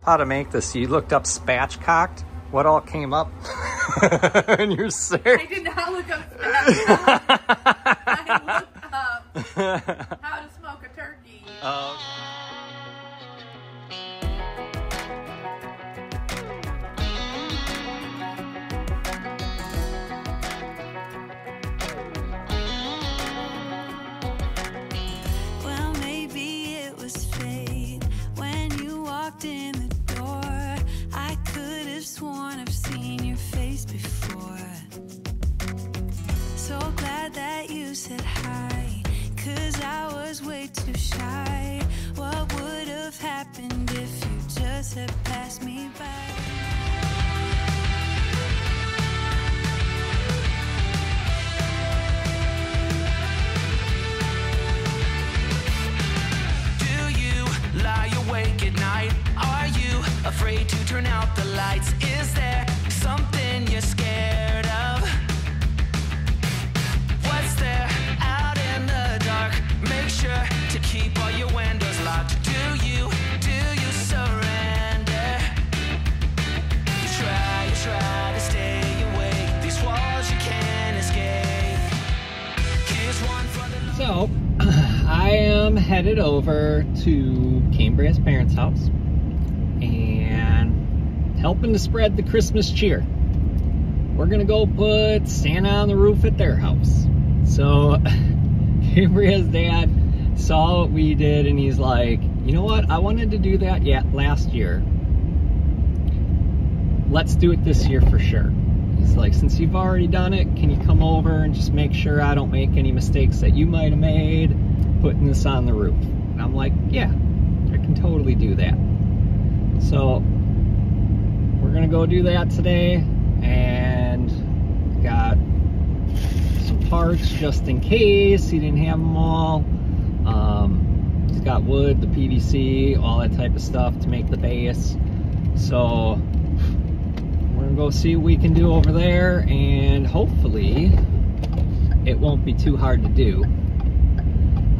how to make this. You looked up spatchcocked. What all came up in your search? I did not look up spatchcock. I looked up how to smoke a turkey. Well, maybe it was fate when you walked in the door. I could have sworn I've seen your face before. So glad that you said hi, 'cause I was way too shy. What would have happened if you just had passed me by? Lie awake at night? Are you afraid to turn out the lights? Is there something you're scared of? What's there out in the dark? Make sure to keep all your windows locked. Do you surrender? You try to stay awake. These walls you can't escape. Here's one for the... So, I am headed over to Cambria's parents' house and helping to spread the Christmas cheer. We're gonna go put Santa on the roof at their house. So, Cambria's dad saw what we did and he's like, you know what? I wanted to do that last year. Let's do it this year for sure. He's like, since you've already done it, can you come over and just make sure I don't make any mistakes that you might have made putting this on the roof? And I'm like, yeah, I can totally do that. So we're gonna go do that today, and got some parts just in case he didn't have them all. He's got wood, the PVC, all that type of stuff to make the base. So we're gonna go see what we can do over there, and hopefully it won't be too hard to do.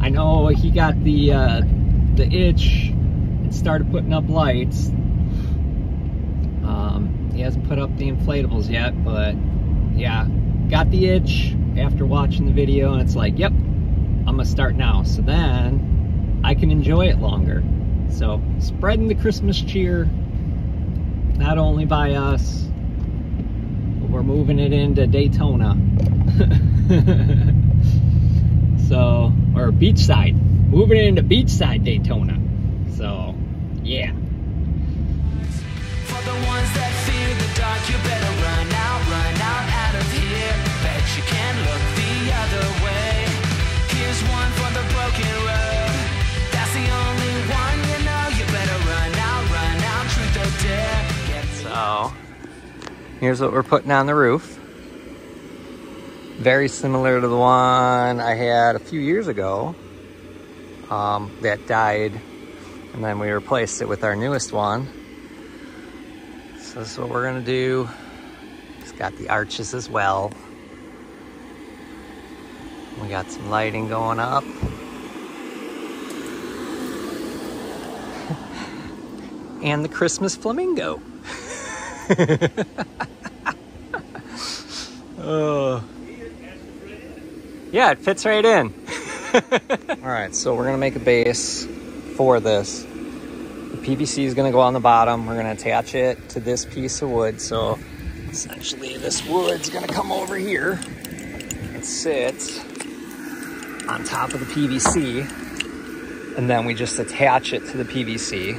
I know he got the itch and started putting up lights. He hasn't put up the inflatables yet, but yeah, got the itch after watching the video, and it's like, yep, I'm gonna start now, so then I can enjoy it longer. So spreading the Christmas cheer, not only by us, but we're moving it into Daytona. So, or beachside, moving it into beachside Daytona. So, yeah. For the ones that fear the dark, you better run out of here. Bet you can't look the other way. Here's one for the broken road. That's the only one you know. You better run out, truth or dare. So, here's what we're putting on the roof. Very similar to the one I had a few years ago that died, and then we replaced it with our newest one. So this is what we're gonna do. It's got the arches as well. We got some lighting going up. And the Christmas flamingo. Oh. Yeah, it fits right in. All right, so we're gonna make a base for this. The PVC is gonna go on the bottom. We're gonna attach it to this piece of wood. So essentially this wood's gonna come over here and sit on top of the PVC. And then we just attach it to the PVC.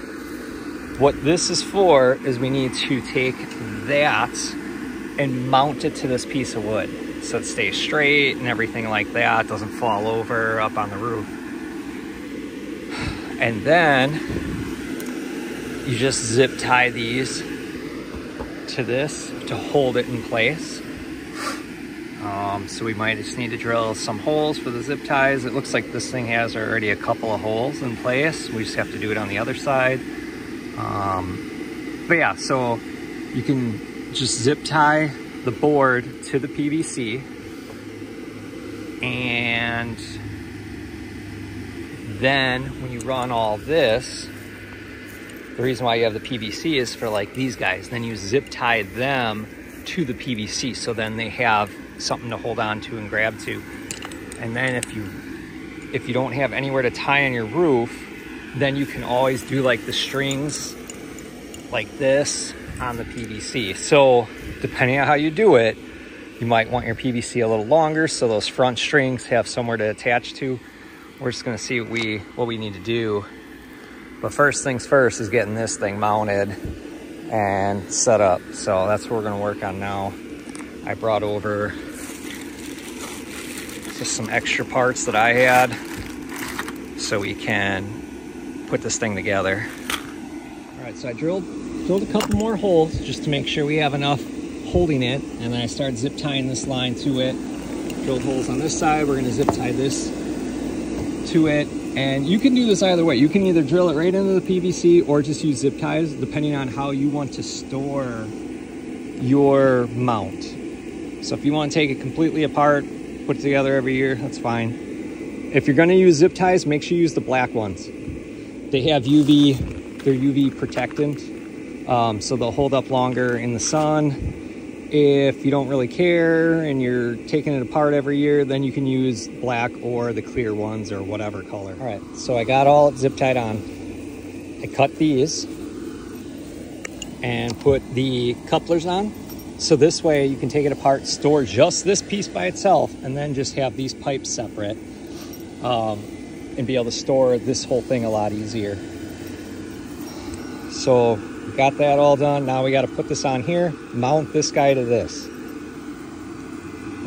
What this is for is we need to take that and mount it to this piece of wood so it stays straight and everything like that, doesn't fall over up on the roof. And then you just zip tie these to this to hold it in place. So we might just need to drill some holes for the zip ties. It looks like this thing has already a couple of holes in place. We just have to do it on the other side. But yeah, so you can just zip tie the board to the PVC, and then when you run all this The reason why you have the PVC is for like these guys. Then you zip tie them to the PVC, so then they have something to hold on to and grab to. And then if you don't have anywhere to tie on your roof, then you can always do like the strings like this on the PVC. So depending on how you do it, you might want your PVC a little longer so those front strings have somewhere to attach to. We're just gonna see what we need to do. But first things first is getting this thing mounted and set up. So that's what we're gonna work on now. I brought over just some extra parts that I had so we can put this thing together. All right, so I drilled a couple more holes just to make sure we have enough holding it, and then I started zip tying this line to it. Drilled holes on this side. We're gonna zip tie this to it, and you can do this either way. You can either drill it right into the PVC or just use zip ties, depending on how you want to store your mount. So if you want to take it completely apart, put it together every year, that's fine. If you're going to use zip ties, make sure you use the black ones. They have they're UV protectant, so they'll hold up longer in the sun. If you don't really care and you're taking it apart every year, then you can use black or the clear ones or whatever color. All right, so I got all zip tied on. I cut these and put the couplers on. So this way you can take it apart, store just this piece by itself, and then just have these pipes separate, and be able to store this whole thing a lot easier. So we got that all done. Now we got to put this on here, mount this guy to this.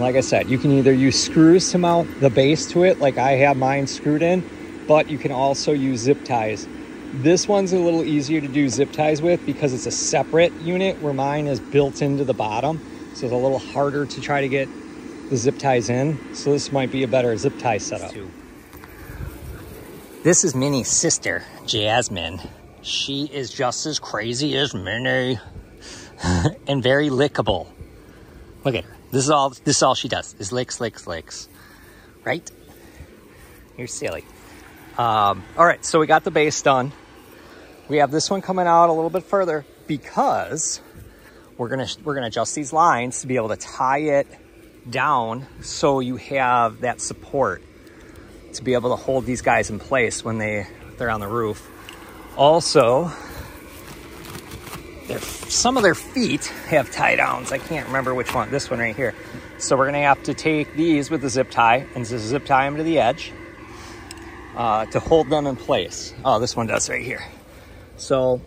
Like I said, you can either use screws to mount the base to it, like I have mine screwed in, but you can also use zip ties. This one's a little easier to do zip ties with because it's a separate unit, where mine is built into the bottom. So it's a little harder to try to get the zip ties in. So this might be a better zip tie setup. This is Minnie's sister, Jasmine. She is just as crazy as Minnie and very lickable. Look at her. This is all she does is licks, licks, licks. Right? You're silly. All right, so we got the base done. We have this one coming out a little bit further because we're gonna adjust these lines to be able to tie it down so you have that support to be able to hold these guys in place when they're on the roof. Also, some of their feet have tie downs. I can't remember which one. This one right here. So we're gonna have to take these with the zip tie and just zip tie them to the edge to hold them in place. Oh, this one does right here. So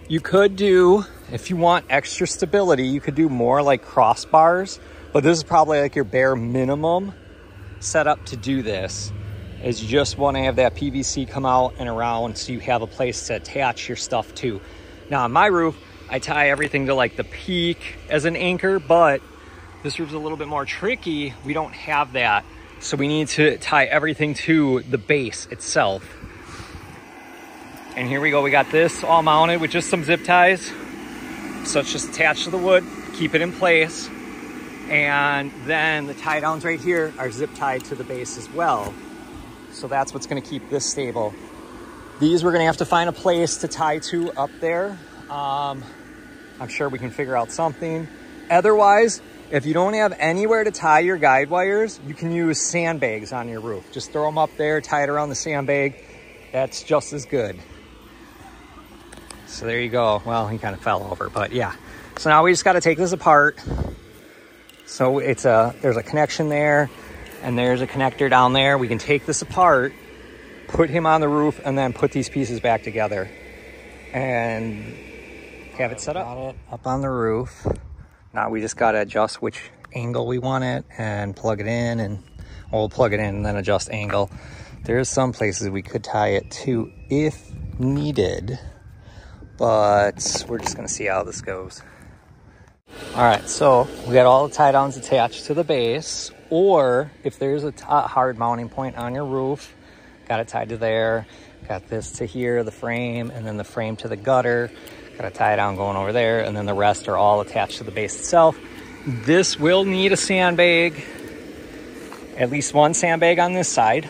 you could do, if you want extra stability, you could do more like crossbars, but this is probably like your bare minimum setup to do this, is you just want to have that PVC come out and around so you have a place to attach your stuff to. Now on my roof, I tie everything to like the peak as an anchor, but this roof's a little bit more tricky. We don't have that. So we need to tie everything to the base itself. And here we go. We got this all mounted with just some zip ties. So it's just attached to the wood, keep it in place. And then the tie downs right here are zip tied to the base as well. So that's what's gonna keep this stable. These we're gonna have to find a place to tie to up there. I'm sure we can figure out something. Otherwise, if you don't have anywhere to tie your guide wires, you can use sandbags on your roof. Just throw them up there, tie it around the sandbag. That's just as good. So there you go. Well, he kind of fell over, but yeah. So now we just got to take this apart. So there's a connection there, and there's a connector down there. We can take this apart, put him on the roof, and then put these pieces back together and have it set up. Got it up on the roof. Now we just got to adjust which angle we want it and plug it in, and we'll plug it in and then adjust angle. There's some places we could tie it to if needed, but we're just gonna see how this goes. All right, so we got all the tie downs attached to the base, or if there's a hard mounting point on your roof, got it tied to there, got this to here, the frame, and then the frame to the gutter, got a tie down going over there, and then the rest are all attached to the base itself. This will need a sandbag, at least one sandbag on this side.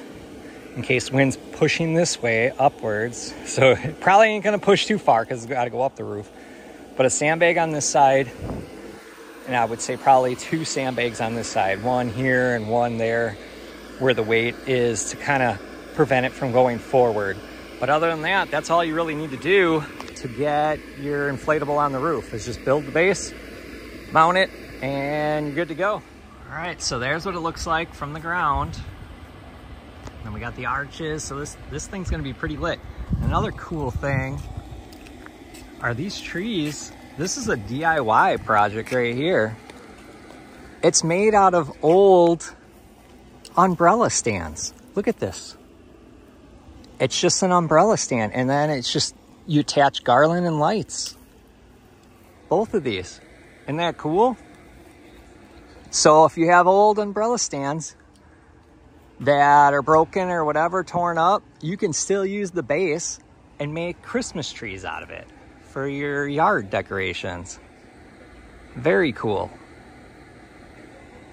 in case wind's pushing this way upwards. So it probably ain't gonna push too far because it's gotta go up the roof. But a sandbag on this side, and I would say probably 2 sandbags on this side, one here and one there where the weight is, to kind of prevent it from going forward. But other than that, that's all you really need to do to get your inflatable on the roof, is just build the base, mount it, and you're good to go. All right, so there's what it looks like from the ground. And we got the arches, so this thing's gonna be pretty lit. Another cool thing are these trees. This is a DIY project right here. It's made out of old umbrella stands. Look at this. It's just an umbrella stand, and then it's just, you attach garland and lights. Both of these. Isn't that cool? So if you have old umbrella stands that are broken or whatever, torn up, you can still use the base and make Christmas trees out of it for your yard decorations. Very cool.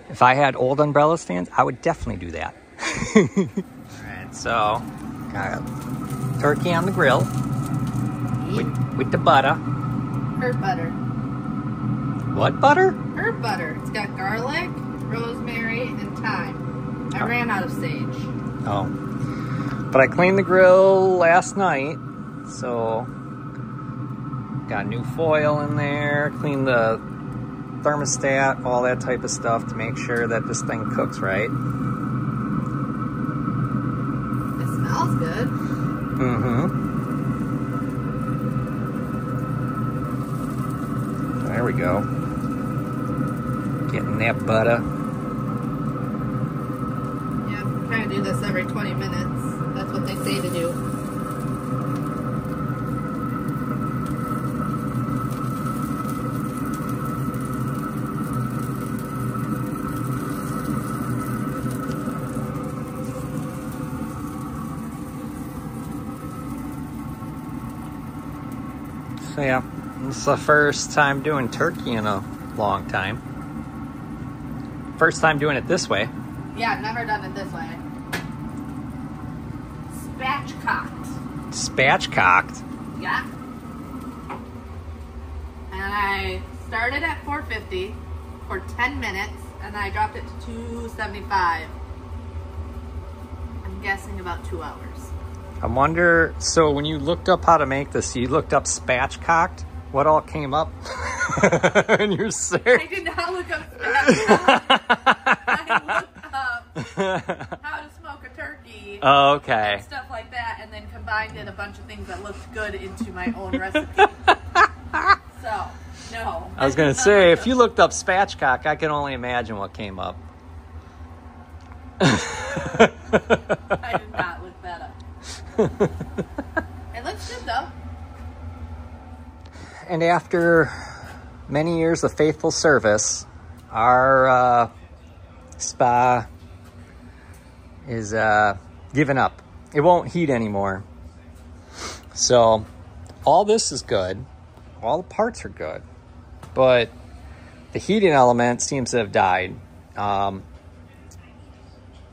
If I had old umbrella stands, I would definitely do that. All right, so got turkey on the grill with the butter. Herb butter. What butter? Herb butter. It's got garlic, rosemary, and thyme. I ran out of sage. Oh. But I cleaned the grill last night, so got new foil in there, cleaned the thermostat, all that type of stuff to make sure that this thing cooks right. It smells good. Mm-hmm. There we go. Getting that butter. Yeah, I'm trying to do this every 20 minutes. That's what they say to do. So yeah, this is the first time doing turkey in a long time. First time doing it this way. Yeah, I've never done it this way. Spatchcocked. Spatchcocked. Yeah. And I started at 450 for 10 minutes, and I dropped it to 275. I'm guessing about 2 hours. I wonder, so when you looked up how to make this, you looked up spatchcocked? What all came up in your search? I did not look up spatchcock. I looked up how to smoke a turkey. Oh, okay. And stuff like that, and then combined in a bunch of things that looked good into my own recipe. So, no. I was going to say, if you looked up spatchcock, I can only imagine what came up. I did not look that up. It looks good though. And after many years of faithful service, our spa is giving up. It won't heat anymore. So all this is good. All the parts are good. But the heating element seems to have died. I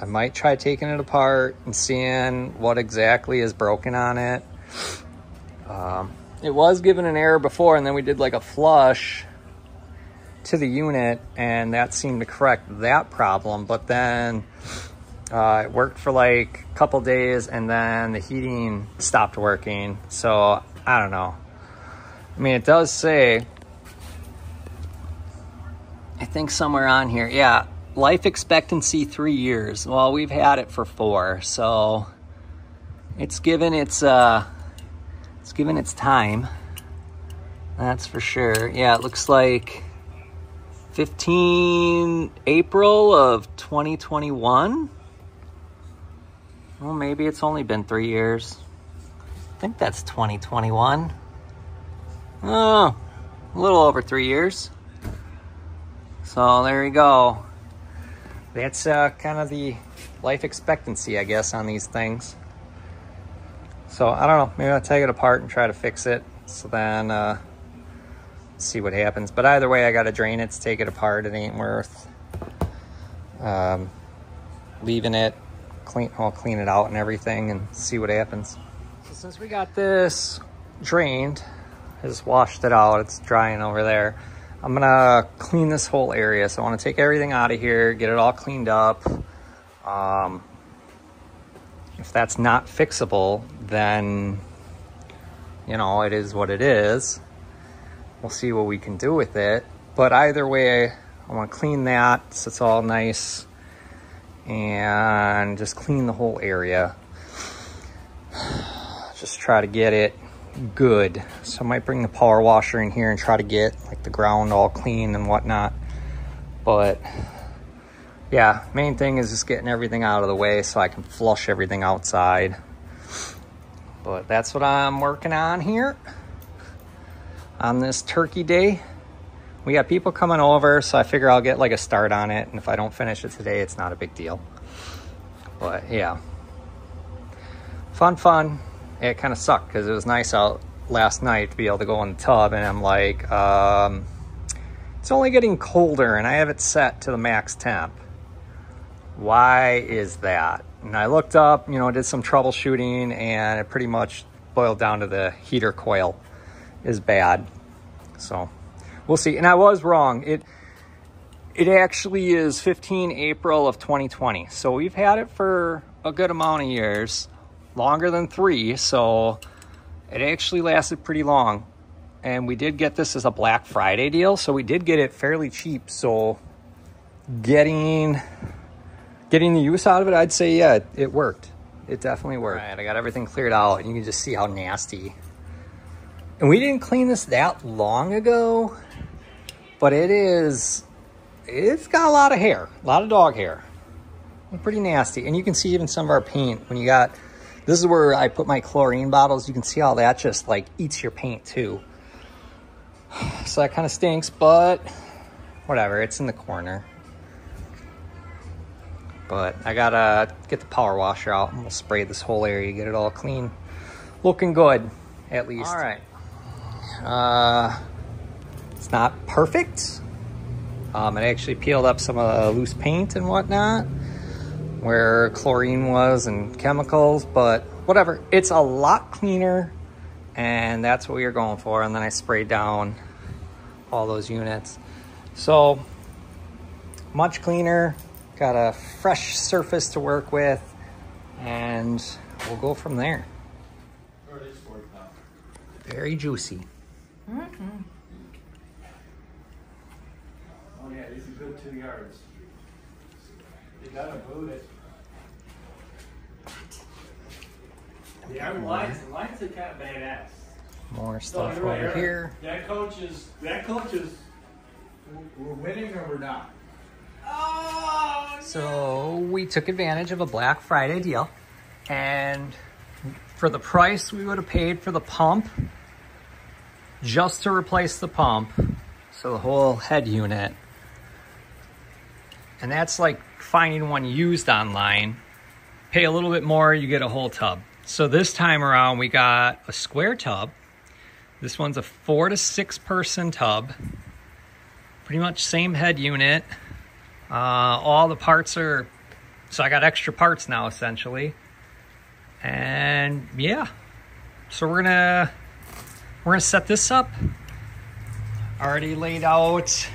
might try taking it apart and seeing what exactly is broken on it. It was given an error before, and then we did like a flush to the unit, and that seemed to correct that problem. But then it worked for like a couple days, and then the heating stopped working. So I don't know. I mean, it does say, I think somewhere on here, yeah, life expectancy 3 years. Well, we've had it for 4, so it's given its time. That's for sure. Yeah, it looks like 15 April of 2021. Well, maybe it's only been 3 years. I think that's 2021. Oh, a little over 3 years. So there you go. That's kind of the life expectancy, I guess, on these things. So I don't know. Maybe I'll take it apart and try to fix it. So then see what happens. But either way, I got to drain it to take it apart. It ain't worth leaving it I'll clean it out and everything and see what happens. So since we got this drained, I just washed it out, it's drying over there. I'm gonna clean this whole area. So I want to take everything out of here, get it all cleaned up. If that's not fixable, then, you know, it is what it is. We'll see what we can do with it. But either way, I want to clean that so it's all nice and just clean the whole area. Just try to get it good. So I might bring the power washer in here and try to get like the ground all clean and whatnot. But yeah, main thing is just getting everything out of the way so I can flush everything outside. But that's what I'm working on here on this turkey day. We got people coming over, so I figure I'll get like a start on it. And if I don't finish it today, it's not a big deal. But yeah, fun. It kind of sucked because it was nice out last night to be able to go in the tub, and I'm like, it's only getting colder and I have it set to the max temp. Why is that? And I looked up, you know, did some troubleshooting, and it pretty much boiled down to the heater coil is bad. So we'll see. And I was wrong. It actually is 15 April of 2020. So we've had it for a good amount of years, longer than 3. So it actually lasted pretty long. And we did get this as a Black Friday deal. So we did get it fairly cheap. So getting the use out of it, I'd say, yeah, it worked. It definitely worked. All right, I got everything cleared out, and you can just see how nasty. And we didn't clean this that long ago, but it's got a lot of hair, a lot of dog hair. Pretty nasty. And you can see even some of our paint when you got, this is where I put my chlorine bottles. You can see how that just like eats your paint too. So that kind of stinks, but whatever, it's in the corner. But I gotta get the power washer out and we'll spray this whole area, get it all clean. Looking good, at least. All right. It's not perfect. It actually peeled up some of the loose paint and whatnot where chlorine was and chemicals, but whatever. It's a lot cleaner, and that's what we were going for. And then I sprayed down all those units. So much cleaner. Got a fresh surface to work with, and we'll go from there. Very juicy. Mm-hmm. Oh yeah, these are good 2 yards. You gotta boot it. Yeah, the lines are kind of badass. More stuff over here. That coach is, we're winning or we're not? Oh, so we took advantage of a Black Friday deal, and for the price we would have paid for the pump, just to replace the pump, so the whole head unit, and that's like finding one used online. Pay a little bit more, you get a whole tub. So this time around we got a square tub. This one's a 4 to 6 person tub, pretty much same head unit. All the parts are, so I got extra parts now essentially. And yeah, so we're gonna set this up. Already laid out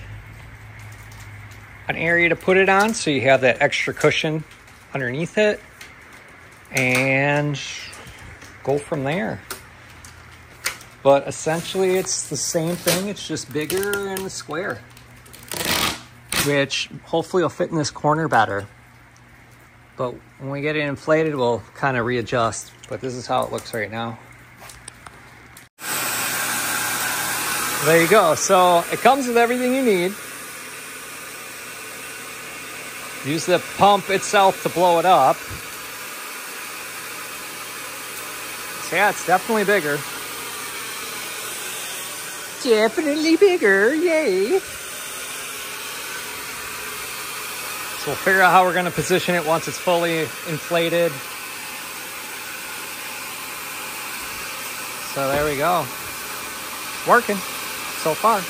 an area to put it on, so you have that extra cushion underneath it, and go from there. But essentially it's the same thing, it's just bigger and square, which hopefully will fit in this corner better. But when we get it inflated, we'll kind of readjust. But this is how it looks right now. There you go. So it comes with everything you need. Use the pump itself to blow it up. So yeah, it's definitely bigger. Definitely bigger, yay. So we'll figure out how we're gonna position it once it's fully inflated. So there we go. Working so far.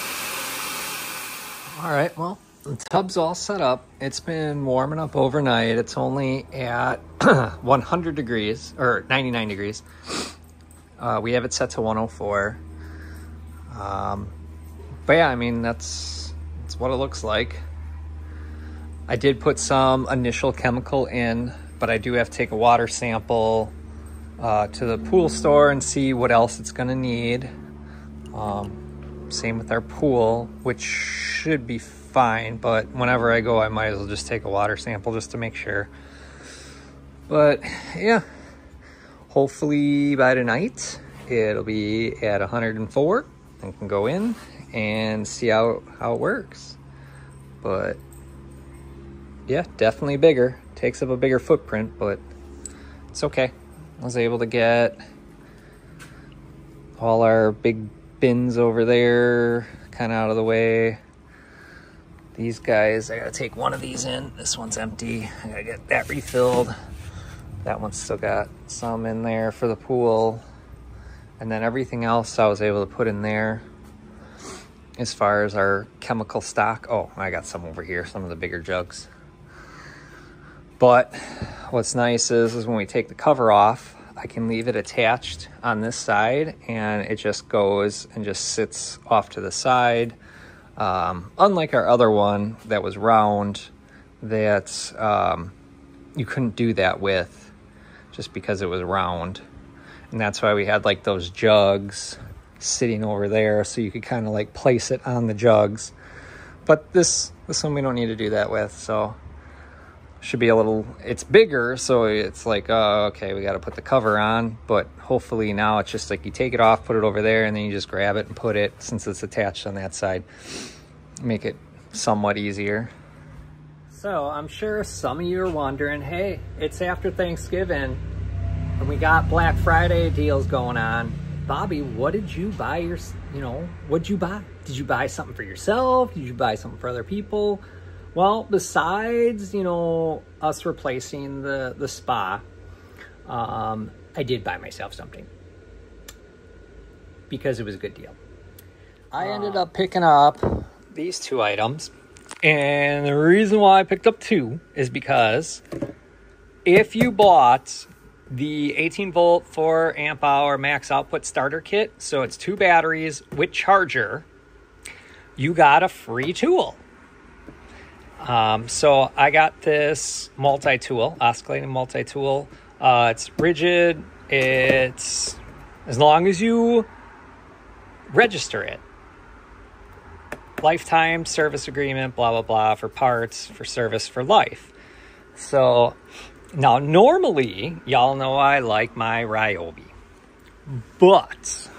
All right, well, The tub's all set up. It's been warming up overnight. It's only at 100 degrees, or 99 degrees. We have it set to 104. But yeah, I mean, that's what it looks like. I did put some initial chemical in, but I do have to take a water sample to the pool store and see what else it's going to need. Same with our pool, which should be fine, but whenever I go, I might as well just take a water sample just to make sure. But yeah, hopefully by tonight it'll be at 104 and can go in and see how it works. But yeah, definitely bigger. Takes up a bigger footprint, but it's okay. I was able to get all our big bins over there kind of out of the way. These guys, I gotta take one of these in. This one's empty. I gotta get that refilled. That one's still got some in there for the pool. And then everything else I was able to put in there as far as our chemical stock. Oh, I got some over here, some of the bigger jugs. But what's nice is when we take the cover off, I can leave it attached on this side and it just goes and just sits off to the side. Unlike our other one that was round, that you couldn't do that with just because it was round. And that's why we had like those jugs sitting over there so you could kind of like place it on the jugs. But this one we don't need to do that with, so should be a little, it's bigger, so it's like, oh, okay, we got to put the cover on. But hopefully now it's just like you take it off, put it over there, and then you just grab it and put it, since it's attached on that side, make it somewhat easier. So I'm sure some of you are wondering, hey, it's after Thanksgiving and we got Black Friday deals going on. Bobby, what did you buy what'd you buy? Did you buy something for yourself? Did you buy something for other people? Well, besides, us replacing the spa, I did buy myself something because it was a good deal. I ended up picking up these two items, and the reason why I picked up two is because if you bought the 18 volt 4 amp hour max output starter kit, so it's 2 batteries with charger, you got a free tool. So I got this multi-tool, oscillating multi-tool. It's rigid. It's as long as you register it. Lifetime service agreement, blah, blah, blah, for parts, for service, for life. So now normally, y'all know I like my Ryobi, but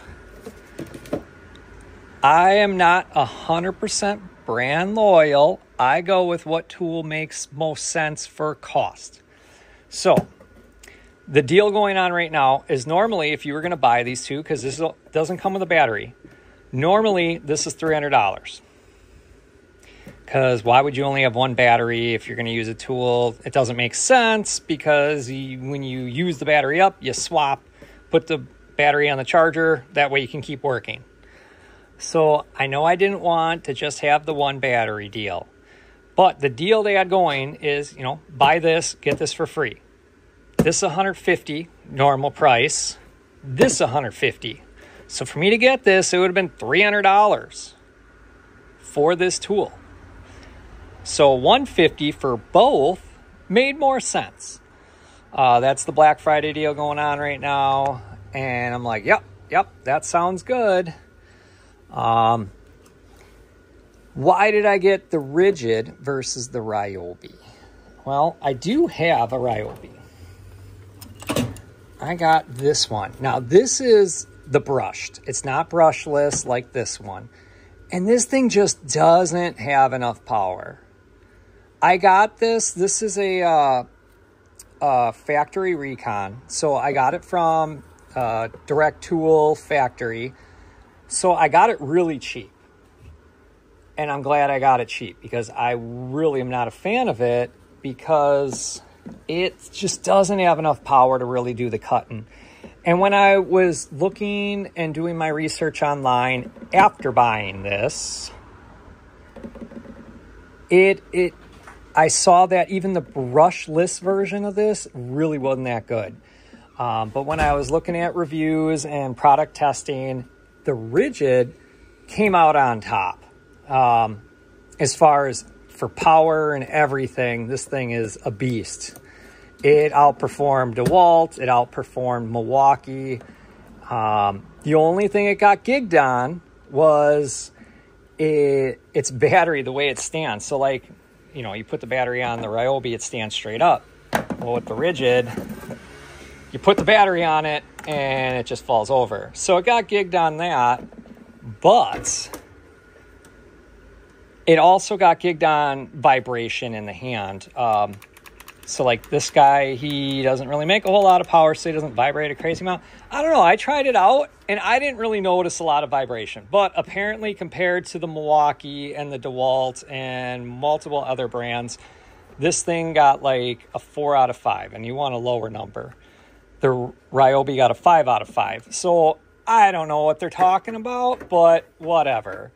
I am not 100% brand loyal. I go with what tool makes most sense for cost. So the deal going on right now is normally if you were going to buy these two, because this doesn't come with a battery, normally this is $300. Because why would you only have one battery if you're going to use a tool? It doesn't make sense because when you use the battery up, you swap, put the battery on the charger. That way you can keep working. So I know I didn't want to just have the one battery deal. But the deal they had going is, buy this, get this for free. This is $150 normal price. This is $150. So for me to get this, it would have been $300 for this tool. So $150 for both made more sense. That's the Black Friday deal going on right now. And I'm like, yep, that sounds good. Why did I get the rigid versus the Ryobi? Well, I do have a Ryobi. I got this one. Now, this is the brushed. It's not brushless like this one. And this thing just doesn't have enough power. I got this. This is a factory recon. So I got it from Direct Tool Factory. So I got it really cheap. And I'm glad I got it cheap because I really am not a fan of it because it just doesn't have enough power to really do the cutting. And when I was looking and doing my research online after buying this, I saw that even the brushless version of this really wasn't that good. But when I was looking at reviews and product testing, the Rigid came out on top. As far as for power and everything, this thing is a beast. It outperformed DeWalt. It outperformed Milwaukee. The only thing it got gigged on was its battery, the way it stands. So like, you know, you put the battery on the Ryobi, it stands straight up. Well, with the Rigid, you put the battery on it and it just falls over. So it got gigged on that, but it also got gigged on vibration in the hand. So like this guy, he doesn't really make a whole lot of power, so he doesn't vibrate a crazy amount. I don't know. I tried it out and I didn't really notice a lot of vibration, but apparently compared to the Milwaukee and the DeWalt and multiple other brands, this thing got like a 4 out of 5, and you want a lower number. The Ryobi got a 5 out of 5. So I don't know what they're talking about, but whatever.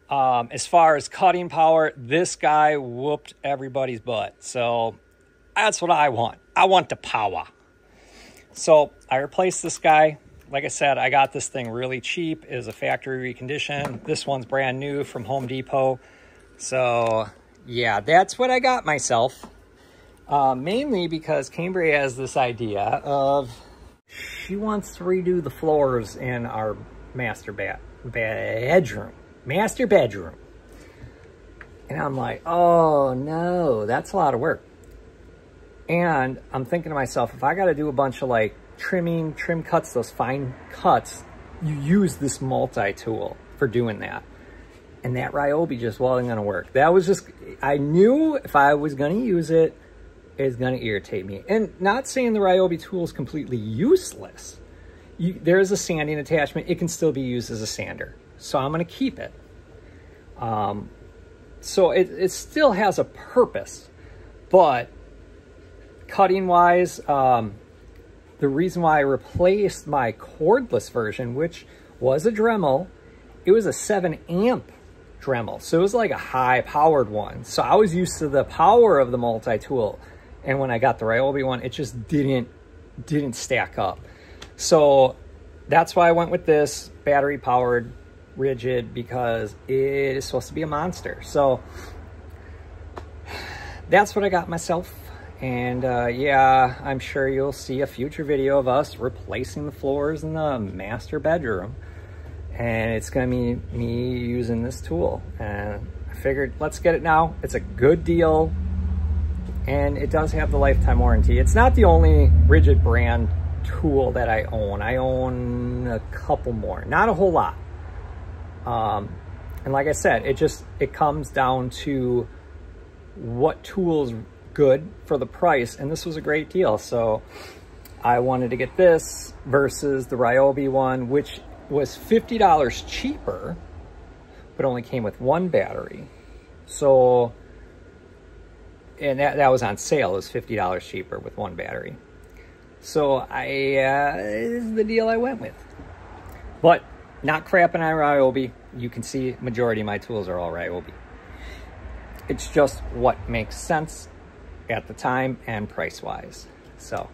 As far as cutting power, this guy whooped everybody's butt. So that's what I want. I want the power. So I replaced this guy. Like I said, I got this thing really cheap. It was a factory recondition. This one's brand new from Home Depot. So yeah, that's what I got myself. Mainly because Cambriea has this idea of she wants to redo the floors in our master bedroom. Master bedroom. And I'm like, oh no, that's a lot of work. And I'm thinking to myself, if I got to do a bunch of like trim cuts, those fine cuts, you use this multi-tool for doing that. And that Ryobi just wasn't going to work. That was just, I knew if I was going to use it, it's going to irritate me. And not saying the Ryobi tool is completely useless. There is a sanding attachment. It can still be used as a sander. So I'm going to keep it. So it still has a purpose. But cutting wise, the reason why I replaced my cordless version, which was a Dremel, it was a 7 amp Dremel. So it was like a high powered one. So I was used to the power of the multi-tool. And when I got the Ryobi one, it just didn't stack up. So that's why I went with this battery powered Rigid, because it is supposed to be a monster. So that's what I got myself. And yeah, I'm sure you'll see a future video of us replacing the floors in the master bedroom. And it's going to be me using this tool. And I figured, let's get it now. It's a good deal. And it does have the lifetime warranty. It's not the only Rigid brand tool that I own. I own a couple more. Not a whole lot. And like I said, it comes down to what tool's good for the price, and this was a great deal. So I wanted to get this versus the Ryobi one, which was $50 cheaper, but only came with one battery. So, and that was on sale. It was $50 cheaper with one battery. So this is the deal I went with. But not crapping on Ryobi. You can see majority of my tools are all Ryobi. It's just what makes sense at the time and price-wise. So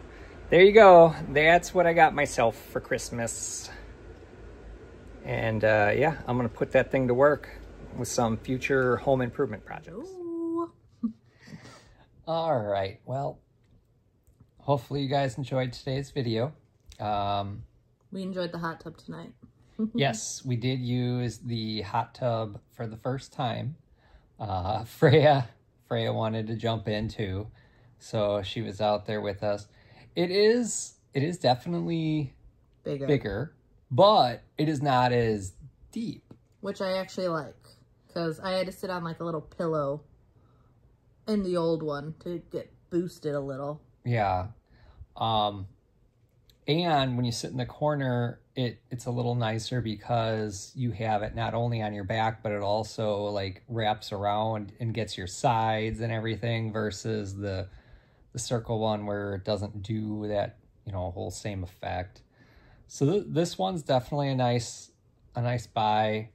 there you go. That's what I got myself for Christmas. And yeah, I'm gonna put that thing to work with some future home improvement projects. All right, well, hopefully you guys enjoyed today's video. We enjoyed the hot tub tonight. Yes, we did use the hot tub for the first time. Freya wanted to jump in too, so she was out there with us. It is definitely bigger, but it is not as deep. Which I actually like, because I had to sit on like a little pillow in the old one to get boosted a little. Yeah. And when you sit in the corner, it's a little nicer because you have it not only on your back, but it also like wraps around and gets your sides and everything, versus the circle one where it doesn't do that, you know, whole same effect. So this one's definitely a nice buy,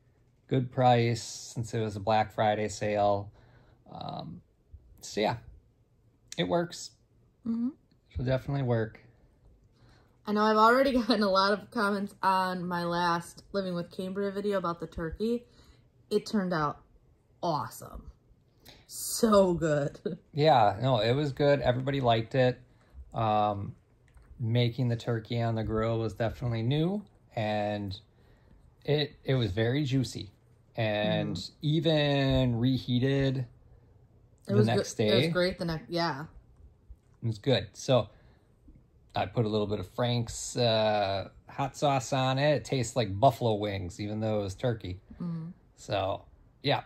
good price since it was a Black Friday sale. So yeah, it works. It'll definitely work. I know I've already gotten a lot of comments on my last Living with Cambriea video about the turkey. It turned out awesome. So good. Yeah, no, it was good. Everybody liked it. Making the turkey on the grill was definitely new, and it was very juicy, and even reheated the next day. It was great yeah. It was good. So I put a little bit of Frank's hot sauce on it. It tastes like buffalo wings, even though it was turkey. So yeah,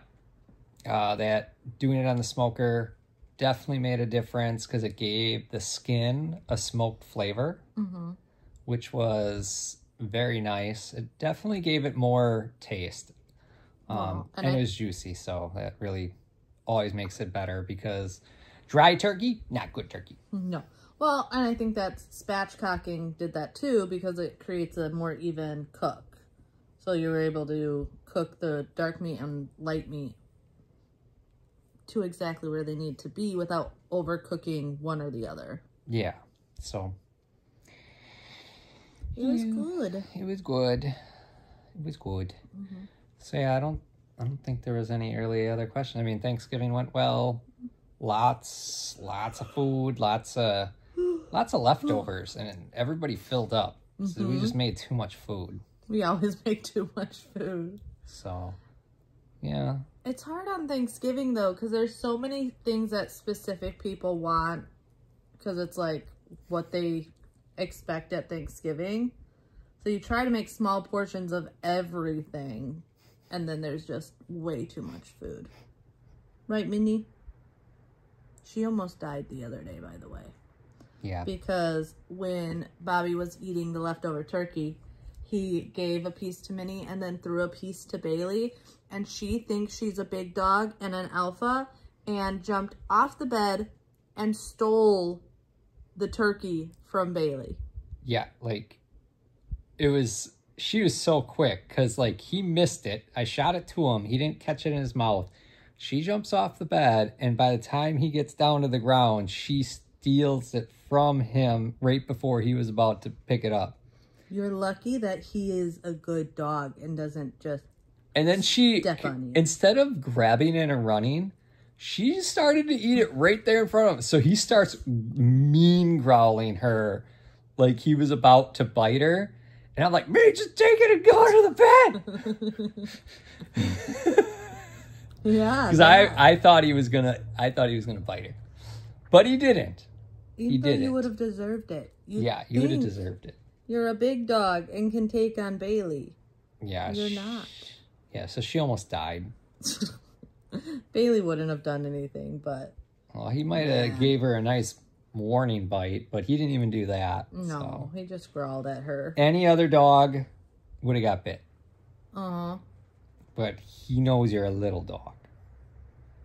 that doing it on the smoker definitely made a difference because it gave the skin a smoked flavor, which was very nice. It definitely gave it more taste. And it was juicy, so that really always makes it better, because dry turkey, not good turkey. No. Well, and I think that spatchcocking did that too, because it creates a more even cook. So you were able to cook the dark meat and light meat to exactly where they need to be without overcooking one or the other. Yeah. So it was good. It was good. It was good. So yeah, I don't think there was any early other question. I mean, Thanksgiving went well. Lots of food, lots of leftovers, and everybody filled up. So we just made too much food. We always make too much food. So yeah. It's hard on Thanksgiving, though, because there's so many things that specific people want, because it's like what they expect at Thanksgiving. So you try to make small portions of everything, and then there's just way too much food. Right, Minnie? She almost died the other day, by the way. Yeah. Because when Bobby was eating the leftover turkey, he gave a piece to Minnie and then threw a piece to Bailey. And she thinks she's a big dog and an alpha, and jumped off the bed and stole the turkey from Bailey. Yeah, like, she was so quick, because, like, he missed it. I shot it to him. He didn't catch it in his mouth. She jumps off the bed, and by the time he gets down to the ground, she steals it from him right before he was about to pick it up. You're lucky that he is a good dog and doesn't just... And then she, instead of grabbing it and running, she started to eat it right there in front of him. So he starts mean growling her like he was about to bite her. And I'm like, man, just take it and go to the bed. Yeah. Because I thought he was gonna bite her. But he didn't. He didn't. You would have deserved it. You would have deserved it. You're a big dog and can take on Bailey. Yeah. You're not. Yeah, so she almost died. Bailey wouldn't have done anything, but... Well, he might have gave her a nice warning bite, but he didn't even do that. No, he just growled at her. Any other dog would have got bit. Uh-huh. But he knows you're a little dog.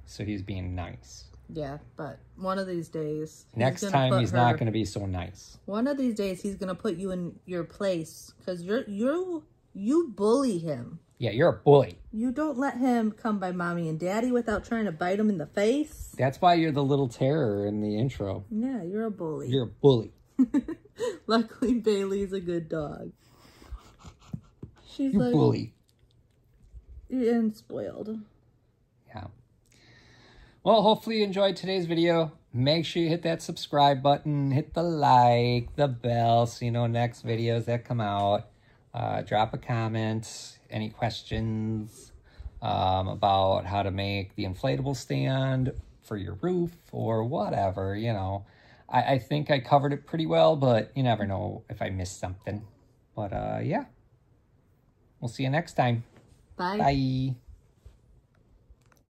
So he's being nice. Yeah, but one of these days... Next time he's not going to be so nice. One of these days he's going to put you in your place, because you bully him. Yeah, you're a bully. You don't let him come by mommy and daddy without trying to bite him in the face. That's why you're the little terror in the intro. Yeah, you're a bully. You're a bully. Luckily, Bailey's a good dog. She's you're like... bully. And spoiled. Yeah. Well, hopefully you enjoyed today's video. Make sure you hit that subscribe button, hit the like, the bell, so you know next videos that come out. Drop a comment, any questions about how to make the inflatable stand for your roof or whatever, you know. I think I covered it pretty well, but you never know if I missed something. But yeah, we'll see you next time. Bye. Bye.